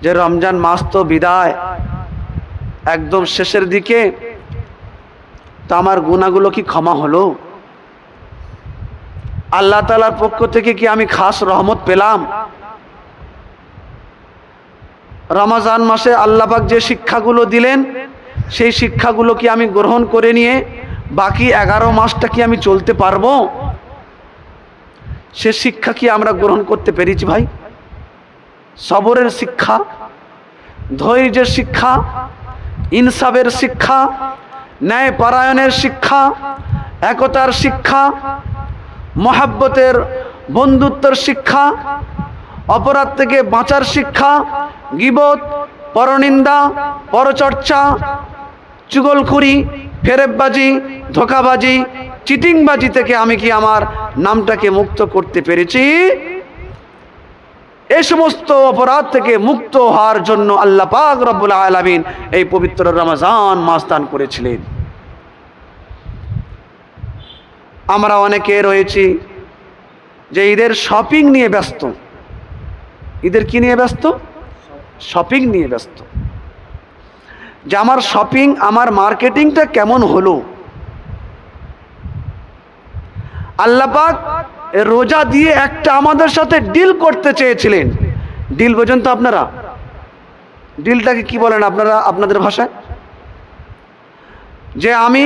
যে রমজান মাস তো বিদায়, একদম শেষের দিকে, তো আমার গুনাহগুলো কি ক্ষমা হলো? আল্লাহ তাআলার পক্ষ থেকে কি আমি খাস রহমত পেলাম? রমজান মাসে আল্লাহ পাক যে শিক্ষাগুলো দিলেন, সেই শিক্ষাগুলো কি আমি গ্রহণ করে নিয়ে বাকি 11 মাসটা কি আমি চলতে পারবো? সে শিক্ষা কি আমরা গ্রহণ করতে পেরেছি ভাই? সবরের শিক্ষা, ধৈর্যের শিক্ষা, ইনসাফের শিক্ষা, ন্যায় পরায়ণের শিক্ষা, একতার শিক্ষা, মহাব্বতের বন্ধুত্বের শিক্ষা, অপরাধ থেকে বাঁচার শিক্ষা, গীবত, পরনিন্দা, পরচর্চা, চুগলখুরি, ফেরেববাজি, ধোঁকাবাজি, চিটিংবাজি থেকে আমি কি আমার নামটাকে মুক্ত করতে পেরেছি? এই সমস্ত অপরাধ থেকে মুক্ত হওয়ার জন্য আল্লাহ পাক রব্বুল আলামিন এই পবিত্র রমজান মাস দান করেছিলেন। আমরা অনেকে রয়েছি যে ঈদের শপিং নিয়ে ব্যস্ত। ঈদের কি নিয়ে ব্যস্ত? শপিং নিয়ে ব্যস্ত। যে আমার শপিং, আমার মার্কেটিংটা কেমন হলো। আল্লাহ পাক রোজা দিয়ে একটা আমাদের সাথে ডিল করতে চেয়েছিলেন। ডিল বোঝেন তো আপনারা? ডিলটাকে কি বলেন আপনারা আপনাদের ভাষায়? যে আমি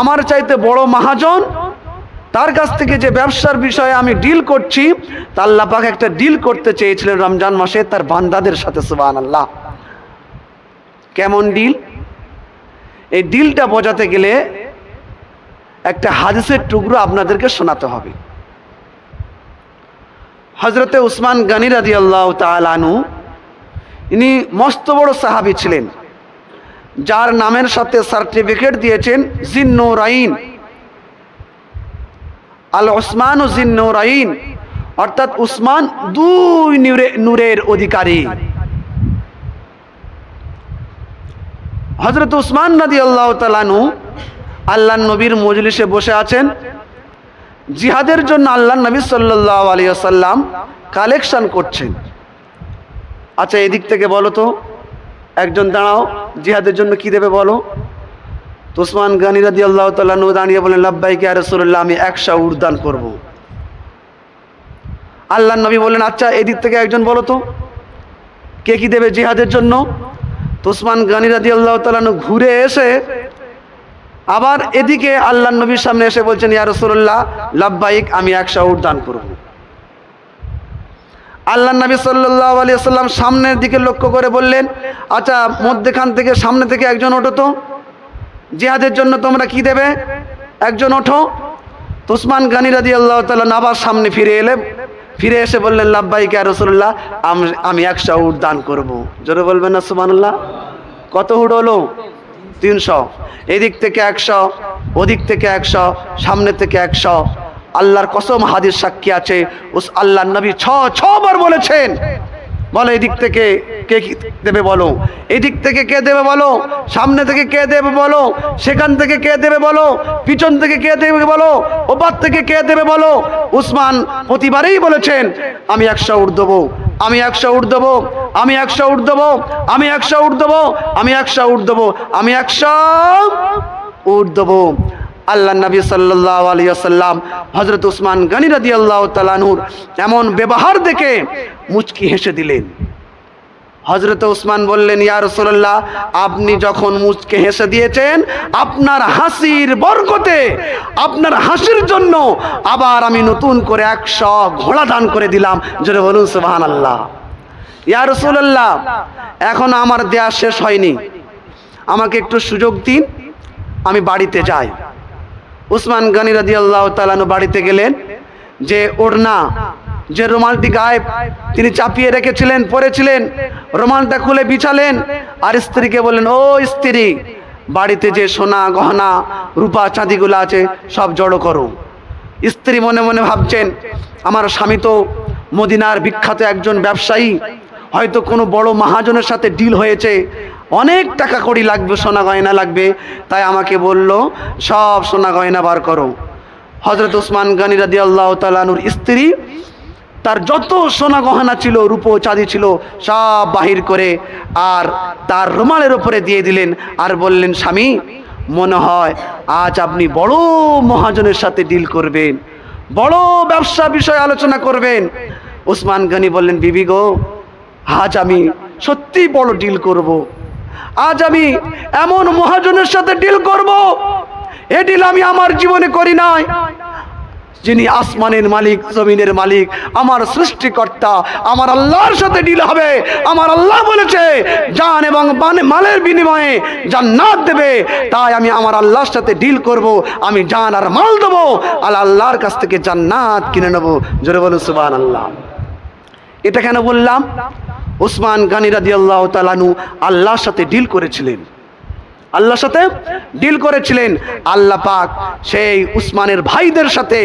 আমার চাইতে বড় মহাজন, তার কাছ থেকে যে ব্যবসার বিষয়ে আমি ডিল করছি, তা আল্লাহ পাক একটা ডিল করতে চেয়েছিলেন রমজান মাসে তার বান্দাদের সাথে। সুবহানাল্লাহ। কেমন ডিল? এই ডিলটা বোঝাতে গেলে একটা হাদিসের টুকরো আপনাদেরকে শোনাতে হবে। হযরতে উসমান গনি রাদিয়াল্লাহু তাআলা আনহু, ইনি মস্ত বড় সাহাবী ছিলেন, যার নামের সাথে সার্টিফিকেট দিয়েছেন জিন্নুরাইন, আল উসমান ও জিন্নুরাইন, অর্থাৎ উসমান দুই নূরের অধিকারী। হযরত উসমান রাদিয়াল্লাহু তাআলা আনহু আল্লাহর নবীর মজলিসে বসে আছেন। জিহাদের জন্য আল্লাহর নবী সাল্লাল্লাহু আলাইহি ওয়াসাল্লাম কালেকশন করছেন। আচ্ছা, এদিক থেকে বলো তো, একজন দাঁড়াও, জিহাদের জন্য কি দেবে বলো? তো উসমান গনি রাদিয়াল্লাহু তাআলা আনহু দাঁড়িয়ে বলেন, লাব্বাইক ইয়া রাসূলুল্লাহ, আমি 100 উট দান করব। আল্লাহর নবী বললেন, আচ্ছা এদিক থেকে একজন বলো তো, কে কি দেবে জিহাদের জন্য? তো উসমান গনি রাদিয়াল্লাহু তাআলা আনহু ঘুরে এসে আবার এদিকে আল্লাহর নবীর সামনে এসে বলছেন, ইয়া রাসূলুল্লাহ, লাব্বাইক, আমি 100 উট দান করব। আল্লাহর নবী সাল্লাল্লাহু আলাইহি ওয়াসাল্লাম সামনের দিকে লক্ষ্য করে বললেন, আচ্ছা মধ্যখান থেকে, সামনে থেকে একজন ওঠো তো, জিহাদের জন্য তোমরা কি দেবে? একজন ওঠো। তো উসমান গনি রাদিয়াল্লাহু তাআলা আবার সামনে ফিরে এসে বললেন, লাব্বাইক ইয়া রাসূলুল্লাহ, আমি 100 উট দান করব। জোরে বলবেন না সুবহানাল্লাহ? কত উট হলো? 300। এদিক থেকে 100, ওদিক থেকে 100, সামনে থেকে 100। আল্লাহর কসম, হাদিস সাক্ষী আছে, আল্লাহর নবী 6 বার বলেছেন, বলো এদিক থেকে কে দেবে বলো, এদিক থেকে কে দেবে বলো, সামনে থেকে কে দেবে বলো, সেখান থেকে কে দেবে বলো, পিছন থেকে কে দেবে বলো, ওপার থেকে কে দেবে বলো। উসমান প্রতিবারেই বলেছেন, আমি 100 উট দেবো, আমি 100 উট দেবো, আমি 100 উট দেবো, আমি 100 উট দেবো, আমি 100 উট দেবো, আমি 100 উট দেবো। আল্লাহ নবী সাল্লাল্লাহু আলাইহি ওয়াসাল্লাম হযরত উসমান গনি রাদিয়াল্লাহু তাআলা আনহুর এমন ব্যবহার দেখে মুচকি হেসে দিলেন। হযরত উসমান বললেন, ইয়া রাসূলুল্লাহ, আপনি যখন মুচকি হেসে দিয়েছেন, আপনার হাসির বরকতে, আপনার হাসির জন্য আবার আমি নতুন করে 100 ঘোড়া দান করে দিলাম। জোরে বলুন সুবহানাল্লাহ। ইয়া রাসূলুল্লাহ, এখন আমার দেয়া শেষ হয়নি, আমাকে একটু সুযোগ দিন, আমি বাড়িতে যাই। উসমান গনি রাদিয়াল্লাহু তাআলা আনহু বাড়িতে গেলেন। যে ওড়না, যে রুমালটি গায়ে তিনি চাপিয়ে রেখেছিলেন, পরেছিলেন, রুমালটা খুলে বিছালেন, আর স্ত্রীকে বললেন, ও স্ত্রী, বাড়িতে যে সোনা গহনা রূপা চাঁদিগুলো আছে সব জড়ো করো। স্ত্রী মনে মনে ভাবছেন, আমার স্বামী তো মদিনার বিখ্যাত একজন ব্যবসায়ী, হয়তো কোনো বড় মহাজনের সাথে ডিল হয়েছে, অনেক টাকা কড়ি লাগবে, সোনা গয়না লাগবে, তাই আমাকে বলল সব সোনা গয়না বার করো। হযরত উসমান গনি রাদিয়াল্লাহু তাআলা আনহুর স্ত্রী তার যত সোনা গহনা ছিল, রূপো চাঁদি ছিল, সব বাহির করে আর তার রুমালের উপরে দিয়ে দিলেন। আর বললেন, স্বামী, মনে হয় আজ আপনি বড় মহাজনের সাথে ডিল করবেন, বড় ব্যবসা বিষয় আলোচনা করবেন। ওসমান গনি বললেন, বিবি গো, আজ আমি সত্যি বড় ডিল করব। আজ আমি এমন মহাজনের সাথে ডিল করব, এ ডিল আমি আমার জীবনে করি নাই। যিনি আসমানের মালিক, জমিনের মালিক, আমার সৃষ্টিকর্তা, আমার আল্লাহর সাথে ডিল হবে। আমার আল্লাহ বলেছে জান এবং মালের বিনিময়ে জান্নাত দেবে, তাই আমি আমার আল্লাহর সাথে ডিল করব। আমি জান আর মাল দেবো, আল্লাহর কাছ থেকে জান্নাত কিনে নেবো। জোরে বলুন সুবহানাল্লাহ। এটা কেন বললাম? ওসমান গনি রাদিয়াল্লাহু তাআলা আনহু আল্লাহর সাথে ডিল করেছিলেন, আল্লাহর সাথে ডিল করেছিলেন। আল্লাহ পাক সেই উসমানের ভাইদের সাথে,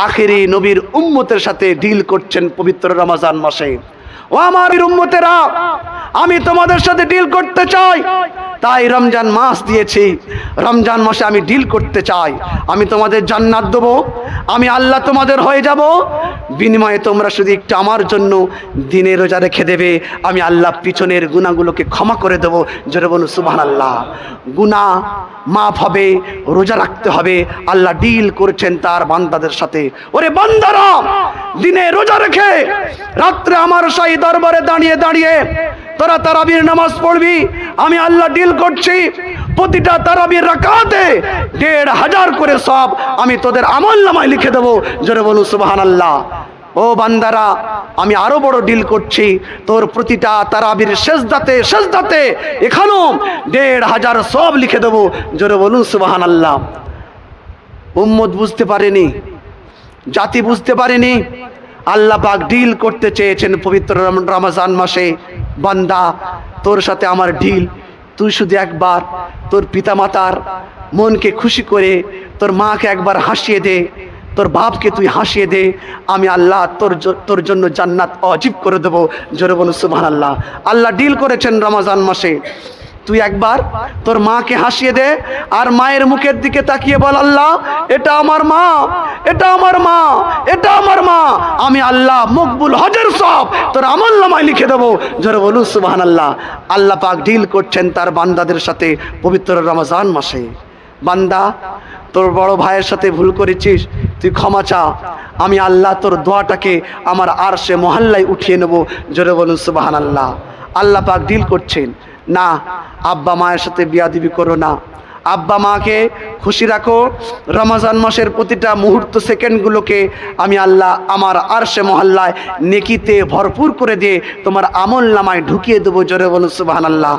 আখেরি নবীর উম্মতের সাথে ডিল করছেন পবিত্র রমজান মাসে। ও আমার উম্মতেরা, আমি তোমাদের সাথে ডিল করতে চাই, তাই রমজান মাস দিয়েছি। রমজান মাসে আমি ডিল করতে চাই। আমি তোমাদের জান্নাত দেবো, আমি আল্লাহ তোমাদের হয়ে যাব। বিনিময়ে তোমরা শুধু একটু আমার জন্য দিনে রোজা রেখে দেবে, আমি আল্লাহ পিছনের গুনাহগুলোকে ক্ষমা করে দেবো। জোরে বলুন সুবহানাল্লাহ। গুনাহ মাফ হবে, রোজা রাখতে হবে। আল্লাহ ডিল করছেন তার বান্দাদের সাথে। ওরে বান্দারা, দিনে রোজা রেখে রাত্রে আমার শাহী দরবারে দাঁড়িয়ে দাঁড়িয়ে তোরা তারাবির নামাজ পড়বি। আমি আল্লাহ ডিল করছি, প্রতিটা তারাবির রাকাতে ১৫০০ করে সব আমি তোদের আমলনামায় লিখে দেবো। জোরে বলুন সুবহানাল্লাহ। ও বান্দারা, আমি আরো বড় ডিল করছি, তোর প্রতিটা তারাবির সেজদাতে সেজদাতে এখানেও ১৫০০ সব লিখে দেবো। জোরে বলুন সুবহানাল্লাহ। উম্মত বুঝতে পারেনি, জাতি বুঝতে পারেনি, আল্লাহ পাক ডিল করতে চেয়েছেন পবিত্র রমজান মাসে। বান্দা, তোর সাথে আমার ডিল, তুই শুধু একবার তোর পিতামাতার মনকে খুশি করে তোর মাকে একবার হাসিয়ে দে, তোর বাপকে তুই হাসিয়ে দে, আমি আল্লাহ তোর জন্য জান্নাত ওয়াজিব করে দেবো। জোরে বলুন সুবহানাল্লাহ। আল্লাহ ডিল করেছেন রমজান মাসে। তুই একবার তোর মাকে হাসিয়ে দে, আর মায়ের মুখের দিকে তাকিয়ে বল, আল্লাহ এটা আমার মা, এটা আমার মা, এটা আমার মা, আমি আল্লাহ মকবুল হজের সব তোর আমলনামায় লিখে দেবো। জোরে বলুন সুবহানাল্লাহ। আল্লাহ পাক ডিল করছেন তার বান্দাদের সাথে পবিত্র রমজান মাসে। বান্দা, তোর বড় ভাইয়ের সাথে ভুল করেছিস, তুই ক্ষমা চা, আমি আল্লাহ তোর দোয়াটাকে আমার আরশে মহল্লায় উঠিয়ে নেব। জোরে বলুন সুবহানাল্লাহ। আল্লাহ পাক ডিল করছেন, না আব্বা মায়ের সাথে বিয়াদবি করো না, আব্বা মাকে খুশি রাখো। রমজান মাসের প্রতিটা মুহূর্ত সেকেন্ডগুলোকে আমি আল্লাহ আমার আরশে মহল্লায় নেকিতে ভরপুর করে দিয়ে তোমার আমলনামায় ঢুকিয়ে দেবো। জোরে বলুন সুবহানাল্লাহ।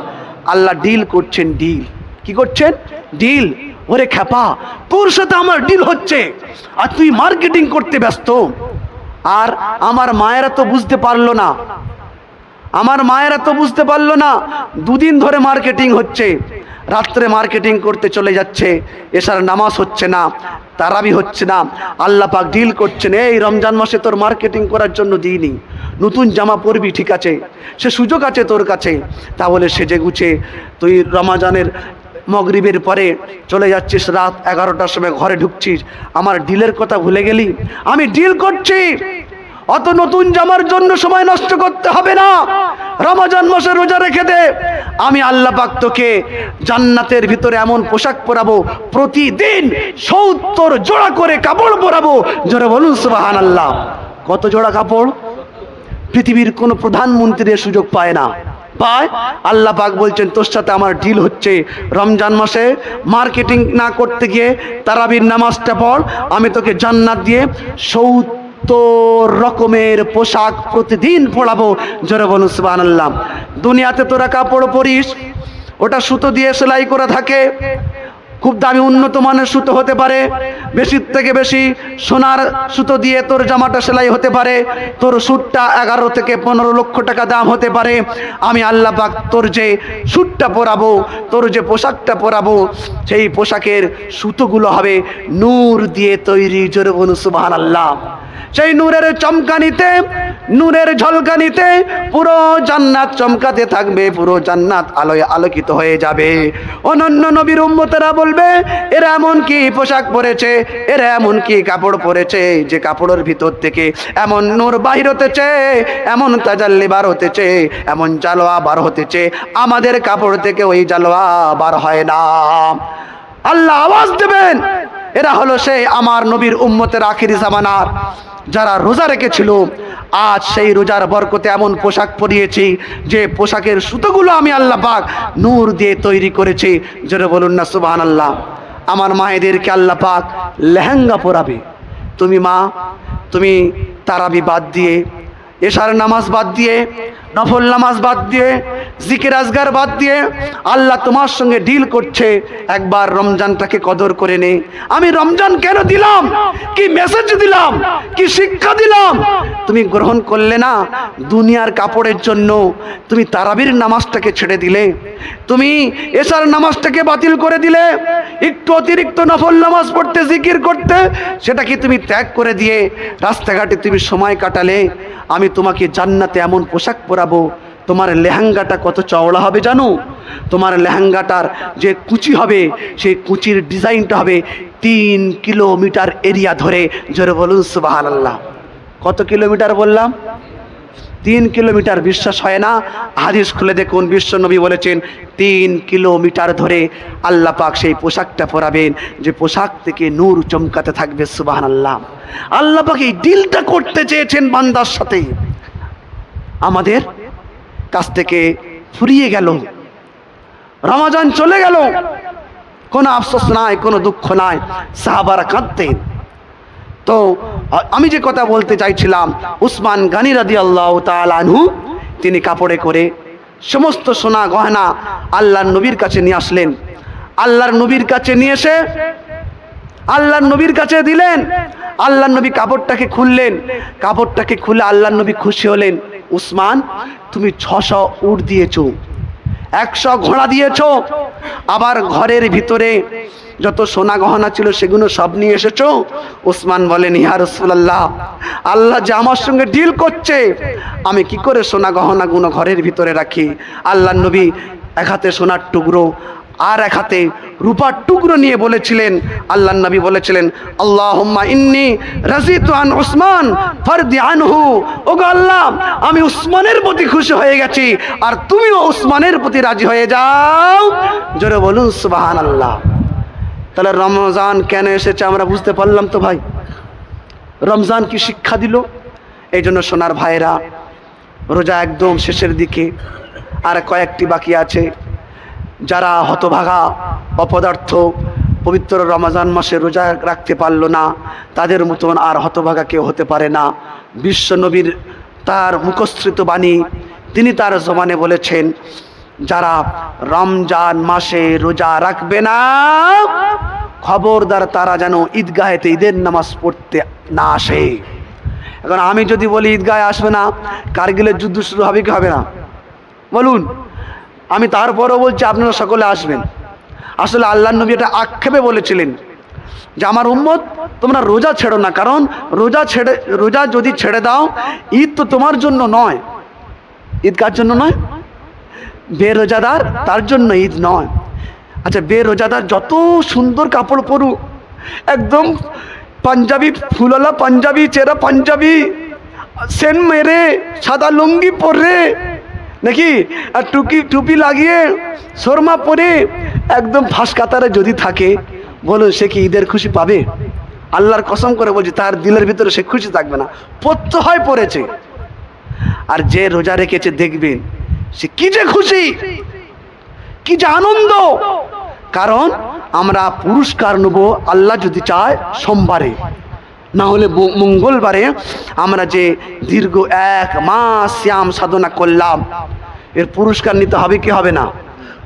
আল্লাহ ডিল করছেন, ডিল কি করছেন? ডিল। ওরে খেপা, তোর সাথে আমার ডিল হচ্ছে আর তুই মার্কেটিং করতে ব্যস্ত। আর আমার মায়েরা তো বুঝতে পারলো না, আমার মায়েরা তো বুঝতে পারলো না। দুদিন ধরে মার্কেটিং হচ্ছে, রাত্রে মার্কেটিং করতে চলে যাচ্ছে, এশার নামাজ হচ্ছে না, তারাবি হচ্ছে না। আল্লাহ পাক ডিল করছেন, এই রমজান মাসে তোর মার্কেটিং করার জন্য দিইনি, নতুন জামা পরবি, ঠিক আছে, সে সুযোগ আছে তোর কাছে, তাহলে সেজে গুছে তুই রমজানের মগরিবের পরে চলে যাচ্ছিস, রাত 11টার সময় ঘরে ঢুকছিস, আমার ডিলের কথা ভুলে গেলি? আমি ডিল করছি, অত নতুন জামার জন্য সময় নষ্ট করতে হবে না। রমজান মাসে রোজা রেখে দে, আমি আল্লাহ পাক তোকে জান্নাতের ভিতরে এমন পোশাক পরাবো, প্রতিদিন 70 জোড়া করে কাপড় পরাবো। জোরে বলুন সুবহানাল্লাহ। কত জোড়া কাপড়? পৃথিবীর কোন প্রধানমন্ত্রী এর সুযোগ পায় না, পায়। আল্লাহ পাক বলছেন, তোর সাথে আমার ডিল হচ্ছে, রমজান মাসে মার্কেটিং না করতে গিয়ে তারাবির নামাজটা পড়, আমি তোকে জান্নাত দিয়ে 70 রকমের পোশাক প্রতিদিন পরাবো। জোরে বলুন সুবহানাল্লাহ। দুনিয়াতে তোরা কাপড় পরিস, ওটা সুতো দিয়ে সেলাই করা থাকে, খুব দামি উন্নত মানের সুতো হতে পারে, বেশি থেকে বেশি সোনার সুতো দিয়ে তোর জামাটা সেলাই হতে পারে, তোর স্যুটটা 11 থেকে 15 লক্ষ টাকা দাম হতে পারে। আমি আল্লাহ পাক তোর যে স্যুটটা পরাবো, তোর যে পোশাকটা পরাবো, সেই পোশাকের সুতোগুলো হবে নূর দিয়ে তৈরি। জোরে বলুন সুবহানাল্লাহ। সেই নূরের চমকানিতে, নূরের ঝলকানিতে পুরো জান্নাত চমকাতে থাকবে, পুরো জান্নাত আলোয় আলোকিত হয়ে যাবে। অনন্য নবীর উম্মতেরা বলবে, বলবে এরা এমন কি পোশাক পরেছে, এরা এমন কি কাপড় পরেছে যে কাপড়ের ভিতর থেকে এমন নূর বাহির হতেছে, এমন তাজাল্লি বার হতেছে, এমন জালোয়া বার হতেছে, আমাদের কাপড় থেকে ওই জালোয়া বার হয় না। আল্লাহ আওয়াজ দেবেন, এরা হলো সেই আমার নবীর উম্মতের আখিরি জামানার যারা রোজা রেখেছিল। আজ সেই রোজার বরকতে এমন পোশাক পরিয়েছি যে পোশাকের সুতোগুলো আমি আল্লাহ পাক নূর দিয়ে তৈরি করেছি। জোরে বলুন না সুবহানাল্লাহ। আমার মায়েদেরকে আল্লাহ পাক লেহেঙ্গা পরাবে। তুমি মা, তুমি তারাবি বাদ দিয়ে, এশার নামাজ বাদ দিয়ে, নফল নামাজ বাদ দিয়ে, জিকির আজগার বাদ দিয়ে আল্লাহ তোমার সঙ্গে ডিল করছে, একবার রমজানটাকে কদর করে নে। আমি রমজান কেন দিলাম, কি মেসেজ দিলাম, কি শিক্ষা দিলাম, তুমি গ্রহণ করলে না। দুনিয়ার কাপড়ের জন্য তুমি তারাবির নামাজটাকে ছেড়ে দিলে, তুমি এশার নামাজটাকে বাতিল করে দিলে, একটু অতিরিক্ত নফল নামাজ পড়তে, জিকির করতে, সেটাকে তুমি ত্যাগ করে দিয়ে রাস্তাঘাটে তুমি সময় কাটালে। আমি তোমাকে জান্নাতে এমন পোশাক পরাবো, তোমার লেহেঙ্গাটা কত চওড়া হবে জানো? তোমার লেহেঙ্গাটার যে কুচি হবে, সেই কুচির ডিজাইনটা হবে 3 কিলোমিটার এরিয়া ধরে। জোরে বলুন সুবহানাল্লাহ। কত কিলোমিটার বললাম? 3 কিলোমিটার। বিশ্বাস হয় না? হাদিস খুলে দেখুন, বিশ্বনবী বলেছেন 3 কিলোমিটার ধরে আল্লাহ পাক সেই পোশাকটা পরাবেন, যে পোশাক থেকে নূর চমকাতে থাকবে। সুবহানাল্লাহ। আল্লাহ পাক এই ডিলটা করতে চেয়েছেন বান্দার সাথে, আমাদের কাছ থেকে ফুরিয়ে গেল, রমজান চলে গেল, কোনো আফসোস নাই, কোনো দুঃখ নাই, সাহাবারা কাঁদতেন। তো আমি যে কথা বলতে চাইছিলাম, উসমান গনি রাদিয়াল্লাহু তাআলা আনহু তিনি কাপড়ে করে সমস্ত সোনা গয়না আল্লাহর নবীর কাছে নিয়ে আসলেন। আল্লাহর নবীর কাছে নিয়ে এসে আল্লাহর নবীর কাছে দিলেন। আল্লাহর নবী কাপড়টাকে খুললেন। কাপড়টাকে খুলে আল্লাহর নবী খুশি হলেন। উসমান, তুমি 600 উট দিয়েছো, 100 ঘোড়া দিয়েছো, আবার ঘরের ভিতরে যত সোনা গহনা ছিল সেগুলো সব নিয়ে এসেছো। উসমান বলেন, ইয়া রাসূলুল্লাহ, আল্লাহ যে আমার সঙ্গে ডিল করছে, আমি কি করে সোনা গহনাগুলো ঘরের ভিতরে রাখি? আল্লাহর নবী এক হাতে সোনার টুকরো আর এক হাতে রূপার টুকরো নিয়ে বলেছিলেন, আল্লাহর নবী বলেছিলেন, আল্লাহুম্মা ইন্নী রাজিতু আন উসমান ফারদি আনহু। ওগো আল্লাহ, আমি উসমানের প্রতি খুশি হয়ে গেছি, আর তুমিও উসমানের প্রতি রাজি হয়ে যাও। জোরে বলুন সুবহানাল্লাহ। তাহলে রমজান কেন এসেছে আমরা বুঝতে পারলাম তো ভাই। রমজান কি শিক্ষা দিল? এই জন্য সোনার ভাইরা, রোজা একদম শেষের দিকে, আর কয়েকটি বাকি আছে। যারা হতভাগা অপদার্থ পবিত্র রমজান মাসে রোজা রাখতে পারলো না, তাদের মতন আর হতভাগা কেউ হতে পারে না। বিশ্ব নবীর তার মুখস্থৃত বাণী, তিনি তার জবানে বলেছেন, যারা রমজান মাসে রোজা রাখবে না, খবরদার তারা যেন ঈদগাহেতে ঈদের নামাজ পড়তে না আসে। এখন আমি যদি বলি ঈদগাহে আসবে না, কারগিলের যুদ্ধ শুরু হবে কি হবে না বলুন? আমি তারপরও বলছি আপনারা সকলে আসবেন। আসলে আল্লাহর নবী এটা আক্ষেপে বলেছিলেন যে আমার উম্মত, তোমরা রোজা ছেড়ো না, কারণ রোজা যদি ছেড়ে দাও, ঈদ তো তোমার জন্য নয়। ঈদ কার জন্য নয়? বেরোজাদার, তার জন্য ঈদ নয়। আচ্ছা, বেরোজাদার যত সুন্দর কাপড় পরুক, একদম পাঞ্জাবি, ফুলওয়ালা পাঞ্জাবি, চেরা পাঞ্জাবি, সেন মেরে সাদা লুঙ্গি পরে নাকি, আর টুপি লাগিয়ে শর্মা পরে একদম ফাঁস কাতারে যদি থাকে, বলুন সে কি ঈদের খুশি পাবে? আল্লাহর কসম করে বলছি, তার দিলের ভিতরে সে খুশি থাকবে না। প্রত্যয় পড়েছে। আর যে রোজা রেখেছে দেখবেন সে কি যে খুশি, কি যে আনন্দ। কারণ আমরা পুরস্কার নেব আল্লাহ যদি চায় সোমবারে, না হলে মঙ্গলবারে। আমরা যে দীর্ঘ 1 মাস শ্যাম সাধনা করলাম, এর পুরস্কার নিতে হবে কি হবে না?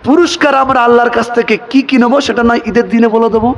পুরস্কার আমরা আল্লাহর কাছ থেকে কি নেবো সেটা নয় ঈদের দিনে বলে দেবো।